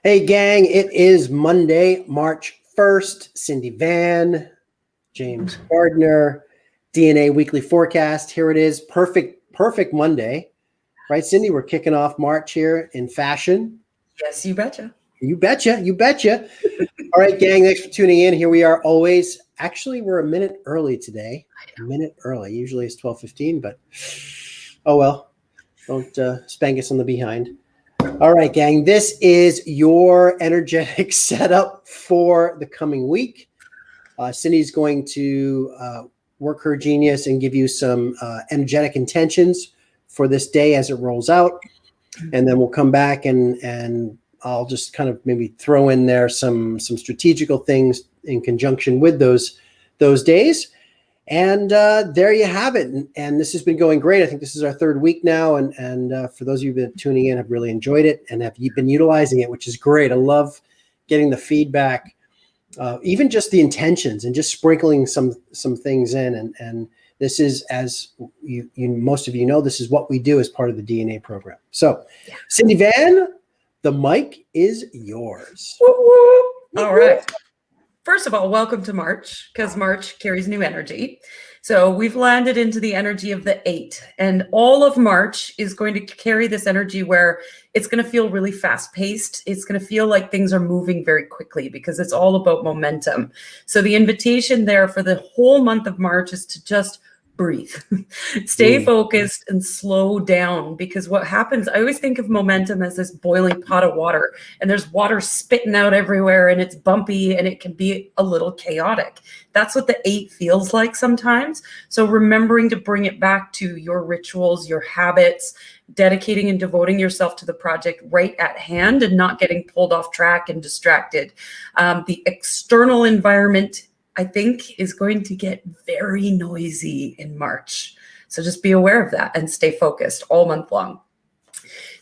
Hey, gang, it is Monday, March 1st. Cindy Van, James Gardner, D.N.A. Weekly Forecast. Here it is. Perfect Monday. Right, Cindy? We're kicking off March here in fashion. Yes, you betcha. You betcha. You betcha. All right, gang, thanks for tuning in. Here we are always. Actually, we're a minute early today. A minute early. Usually it's 12:15, but oh well. Don't spank us on the behind. All right, gang, this is your energetic setup for the coming week. Cindy's going to work her genius and give you some energetic intentions for this day as it rolls out. And then we'll come back and I'll just kind of maybe throw in there some strategical things in conjunction with those days. And there you have it. And this has been going great. I think this is our third week now. And for those of you who've been tuning in, have really enjoyed it and have been utilizing it, which is great. I love getting the feedback, even just the intentions and just sprinkling some things in. And this is, as you most of you know, this is what we do as part of the D.N.A. program. So, yeah. Cindy Van, the mic is yours. All right. First of all, welcome to March, because March carries new energy. So we've landed into the energy of the 8, and all of March is going to carry this energy where it's going to feel really fast paced. It's going to feel like things are moving very quickly because it's all about momentum. So the invitation there for the whole month of March is to just breathe, stay focused and slow down, because what happens, I always think of momentum as this boiling pot of water, and there's water spitting out everywhere and it's bumpy and it can be a little chaotic. That's what the 8 feels like sometimes. So remembering to bring it back to your rituals, your habits, dedicating and devoting yourself to the project right at hand and not getting pulled off track and distracted. The external environment, I think, is going to get very noisy in March. So just be aware of that and stay focused all month long.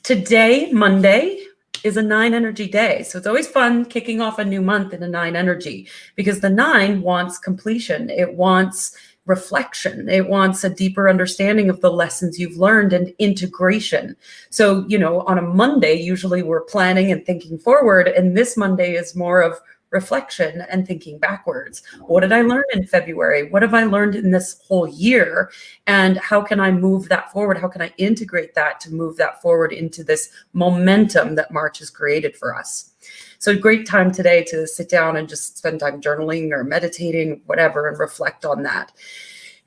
Today, Monday, is a 9 energy day. So it's always fun kicking off a new month in a 9 energy, because the 9 wants completion. It wants reflection. It wants a deeper understanding of the lessons you've learned and integration. So, on a Monday, usually we're planning and thinking forward. And this Monday is more of reflection and thinking backwards. What did I learn in February? What have I learned in this whole year? And how can I move that forward? How can I integrate that to move that forward into this momentum that March has created for us? So great time today to sit down and just spend time journaling or meditating, whatever, and reflect on that.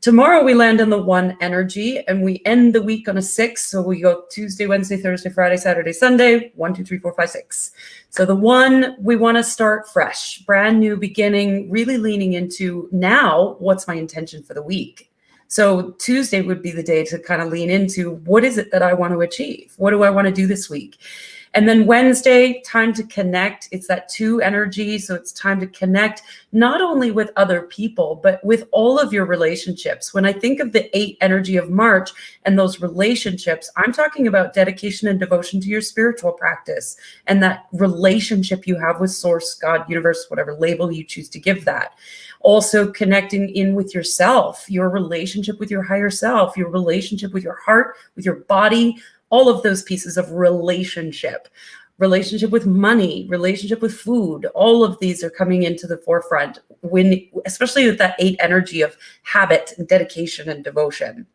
Tomorrow we land on the 1 energy and we end the week on a 6. So we go Tuesday, Wednesday, Thursday, Friday, Saturday, Sunday, 1, 2, 3, 4, 5, 6. So the 1, we want to start fresh, brand new beginning, really leaning into now, what's my intention for the week? So Tuesday would be the day to kind of lean into, what is it that I want to achieve? What do I want to do this week? And then Wednesday, time to connect. It's that 2 energy. So it's time to connect not only with other people, but with all of your relationships. When I think of the 8 energy of March and those relationships, I'm talking about dedication and devotion to your spiritual practice and that relationship you have with Source, God, universe, whatever label you choose to give that. Also connecting in with yourself, your relationship with your higher self, your relationship with your heart, with your body, all of those pieces of relationship with money, relationship with food, all of these are coming into the forefront especially with that 8 energy of habit and dedication and devotion.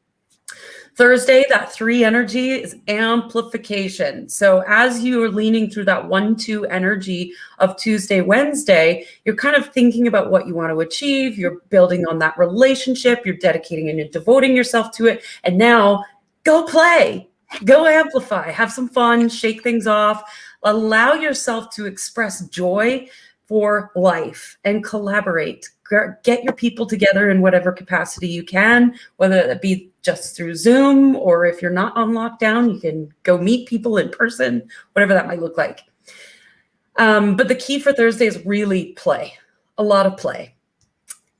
Thursday, that 3 energy is amplification. So as you are leaning through that 1-2 energy of Tuesday, Wednesday, you're kind of thinking about what you want to achieve. You're building on that relationship. You're dedicating and you're devoting yourself to it. And now go play. Go amplify, have some fun, shake things off, allow yourself to express joy for life and collaborate. Get your people together in whatever capacity you can, whether it be just through Zoom, or if you're not on lockdown, you can go meet people in person, whatever that might look like. But the key for Thursday is really play, a lot of play.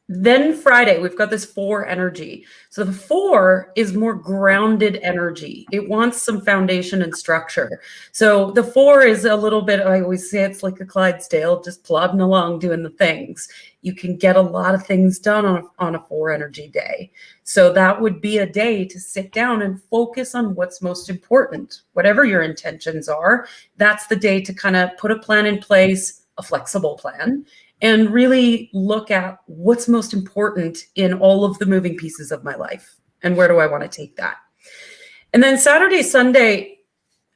Then Friday, we've got this 4 energy. So the 4 is more grounded energy. It wants some foundation and structure. So the 4 is a little bit, I always say it's like a Clydesdale, just plodding along doing the things. You can get a lot of things done on a 4 energy day. So that would be a day to sit down and focus on what's most important. Whatever your intentions are, that's the day to kind of put a plan in place, a flexible plan, and really look at what's most important in all of the moving pieces of my life and where do I want to take that. And then Saturday, Sunday,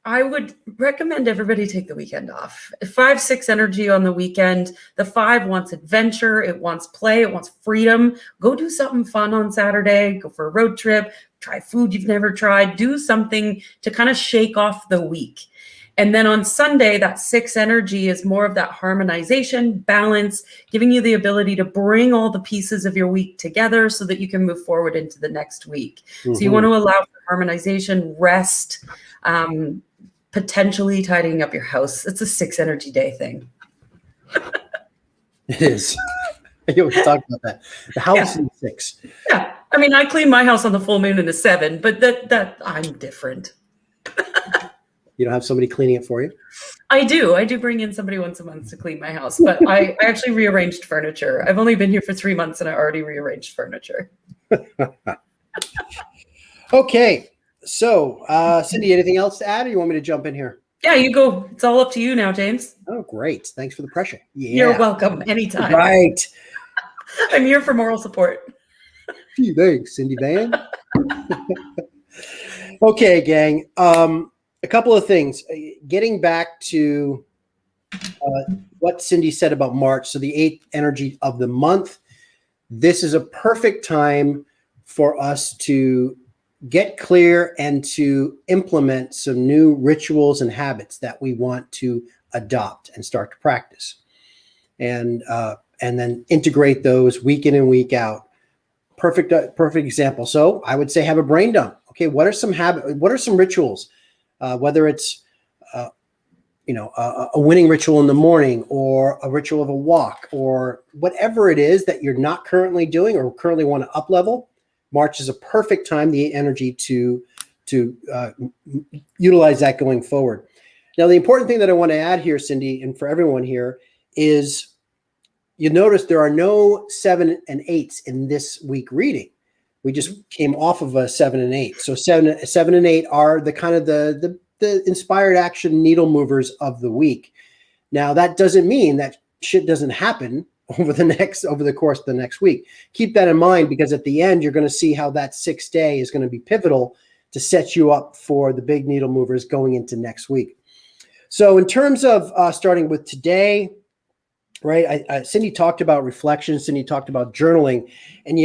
I would recommend everybody take the weekend off. 5, 6 energy on the weekend. The 5 wants adventure. It wants play. It wants freedom. Go do something fun on Saturday. Go for a road trip. Try food you've never tried. Do something to kind of shake off the week. And then on Sunday, that 6 energy is more of that harmonization, balance, giving you the ability to bring all the pieces of your week together so that you can move forward into the next week. Mm-hmm. So you want to allow for harmonization, rest, potentially tidying up your house. It's a 6 energy day thing. It is. You always talk about that. The house is 6. Yeah. I mean, I clean my house on the full moon in a 7, but that I'm different. You don't have somebody cleaning it for you? I do. I do bring in somebody once a month to clean my house, but I actually rearranged furniture. I've only been here for 3 months and I already rearranged furniture. Okay. So, Cindy, anything else to add, or you want me to jump in here? Yeah, you go. It's all up to you now, James. Oh, great. Thanks for the pressure. Yeah. You're welcome. Anytime. Right. I'm here for moral support. Gee, thanks, Cindy Van. Okay, gang. A couple of things. Getting back to what Cindy said about March, so the 8th energy of the month, this is a perfect time for us to get clear and to implement some new rituals and habits that we want to adopt and start to practice. And then integrate those week in and week out. Perfect example. So I would say have a brain dump. Okay, what are some rituals? Whether it's a winning ritual in the morning, or a ritual of a walk, or whatever it is that you're not currently doing or currently want to up level, March is a perfect time, the energy to utilize that going forward. Now, the important thing that I want to add here, Cindy, and for everyone here, is you notice there are no 7 and 8s in this week reading. We just came off of a 7 and 8. So 7 and 8 are the kind of the inspired action needle movers of the week. Now, that doesn't mean that shit doesn't happen over the course of the next week. Keep that in mind, because at the end, you're going to see how that 6th day is going to be pivotal to set you up for the big needle movers going into next week. So in terms of starting with today, right, Cindy talked about reflection. Cindy talked about journaling. And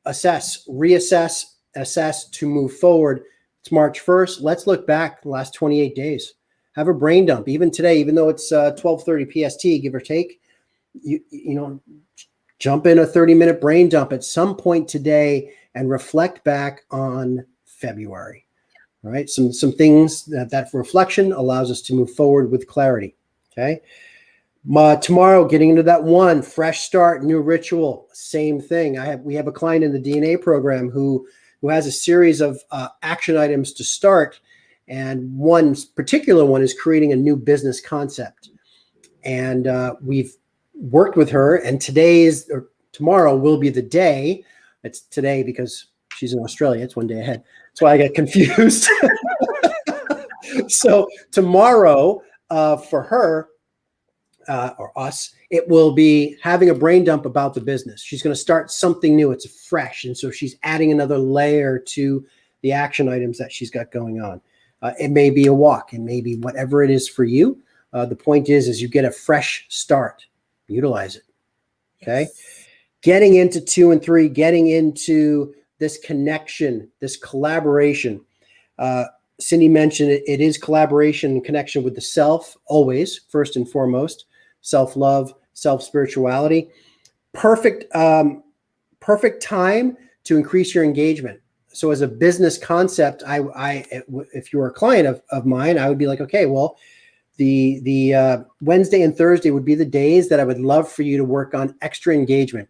assess, reassess, assess to move forward. It's March 1st. Let's look back the last 28 days. Have a brain dump. Even today, even though it's 12:30 PST, give or take, you jump in a 30-minute brain dump at some point today and reflect back on February. All right, some things that reflection allows us to move forward with clarity. Okay. Tomorrow, getting into that 1 fresh start, new ritual, same thing. We have a client in the D.N.A. program who has a series of action items to start, and one particular one is creating a new business concept. And we've worked with her, and tomorrow will be the day. It's today because she's in Australia. It's one day ahead. That's why I got confused. So tomorrow, for her, or us, it will be having a brain dump about the business. She's going to start something new. It's fresh. And so she's adding another layer to the action items that she's got going on. It may be a walk. It may be whatever it is for you. The point is you get a fresh start. Utilize it. Okay. Yes. Getting into 2 and 3, getting into this connection, this collaboration. Cindy mentioned it is collaboration and connection with the self, always, first and foremost. Self-love, self-spirituality. Perfect time to increase your engagement. So as a business concept, if you were a client of mine, I would be like, okay, well, the Wednesday and Thursday would be the days that I would love for you to work on extra engagement.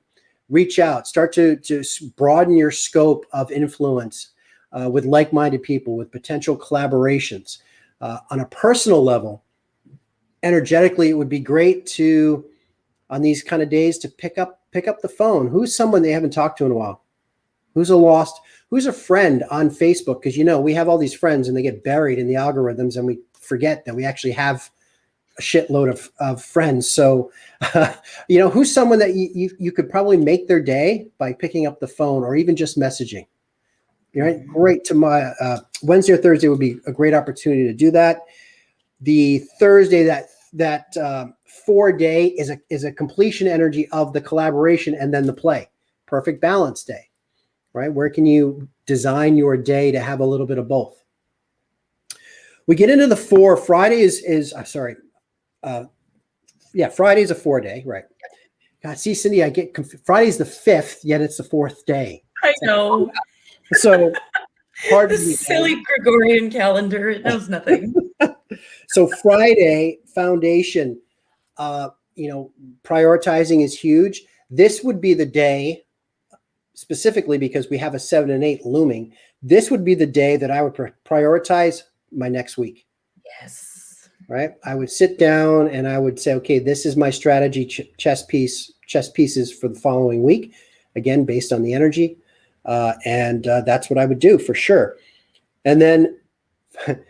reach out, start to broaden your scope of influence with like-minded people, with potential collaborations. On a personal level, energetically, it would be great to, on these kind of days, to pick up the phone. Who's someone they haven't talked to in a while? Who's a friend on Facebook? Because, we have all these friends and they get buried in the algorithms and we forget that we actually have a shitload of friends. So, who's someone that you could probably make their day by picking up the phone or even just messaging? Right? Great. Wednesday or Thursday would be a great opportunity to do that. The Thursday, that 4-day is a completion energy of the collaboration and then the play. Perfect balance day, right? Where can you design your day to have a little bit of both? We get into the 4. Friday is Friday is a 4-day, right? God, see, Cindy, I get Friday's the 5th, yet it's the 4th day. I know. So pardon me. This silly Gregorian calendar, it knows nothing. So Friday foundation, prioritizing is huge. This would be the day, specifically because we have a 7 and 8 looming. This would be the day that I would prioritize my next week. Yes. Right. I would sit down and I would say, okay, this is my strategy chess pieces for the following week. Again, based on the energy. And that's what I would do for sure. And then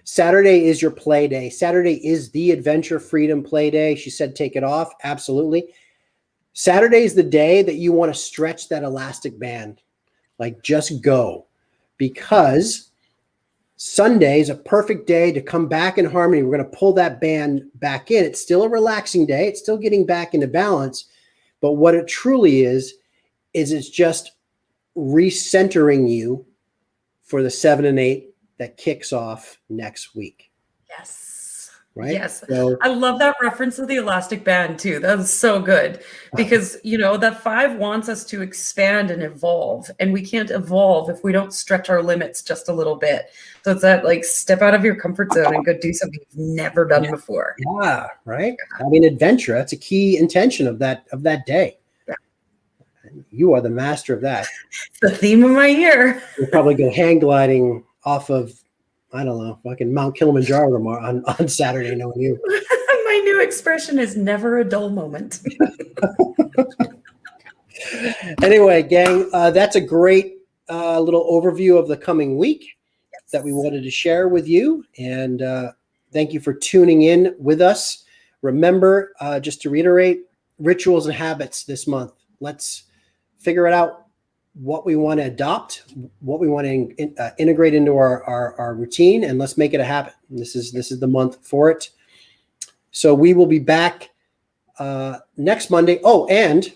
Saturday is your play day. Saturday is the adventure freedom play day. She said, take it off. Absolutely. Saturday is the day that you want to stretch that elastic band. Like just go, because Sunday is a perfect day to come back in harmony. We're going to pull that band back in. It's still a relaxing day. It's still getting back into balance. But what it truly is it's just recentering you for the 7 and 8 that kicks off next week. Yes. Right. Yes. So, I love that reference to the elastic band too. That was so good because, that 5 wants us to expand and evolve, and we can't evolve if we don't stretch our limits just a little bit. So it's that step out of your comfort zone and go do something you've never done before. Yeah. Right. I mean, adventure, that's a key intention of that day. Yeah. You are the master of that. It's the theme of my year. We'll probably go hang gliding off of, I don't know, fucking Mount Kilimanjaro tomorrow on Saturday, knowing you. My new expression is never a dull moment. Anyway, gang, that's a great little overview of the coming week that we wanted to share with you. And thank you for tuning in with us. Remember, just to reiterate, rituals and habits this month. Let's figure it out. What we want to adopt, what we want to integrate into our routine, and let's make it a habit. This is the month for it. So we will be back next Monday. And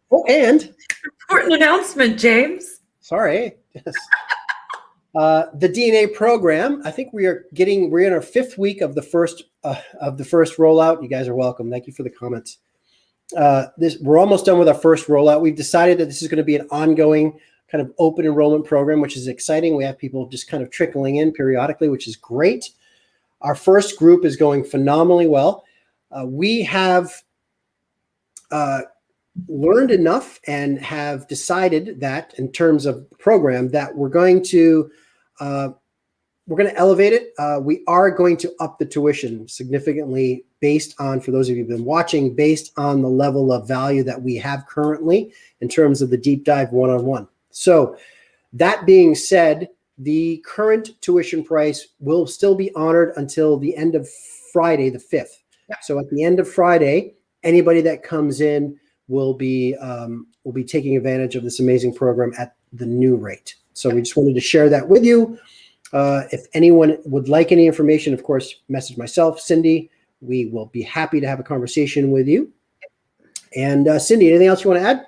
important announcement, James. Sorry. Yes. The D.N.A. program. I think we're in our 5th week of the first rollout. You guys are welcome. Thank you for the comments. We're almost done with our first rollout. We've decided that this is going to be an ongoing kind of open enrollment program, which is exciting. We have people just kind of trickling in periodically, which is great. Our first group is going phenomenally well. We have learned enough and have decided that in terms of program that we're going to elevate it. We are going to up the tuition significantly based on, for those of you who've been watching, based on the level of value that we have currently in terms of the deep dive one-on-one. So that being said, the current tuition price will still be honored until the end of Friday, the 5th. Yeah. So at the end of Friday, anybody that comes in will be taking advantage of this amazing program at the new rate. So we just wanted to share that with you. If anyone would like any information, of course, message myself, Cindy. We will be happy to have a conversation with you. And Cindy, anything else you want to add?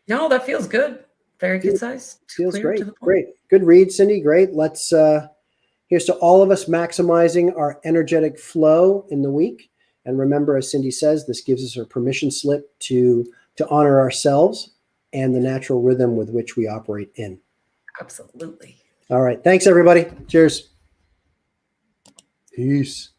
No, that feels good. Very concise. Feels great. Great. Good read, Cindy. Great. Let's here's to all of us maximizing our energetic flow in the week. And remember, as Cindy says, this gives us a permission slip to honor ourselves and the natural rhythm with which we operate in. Absolutely. All right. Thanks, everybody. Cheers. Peace.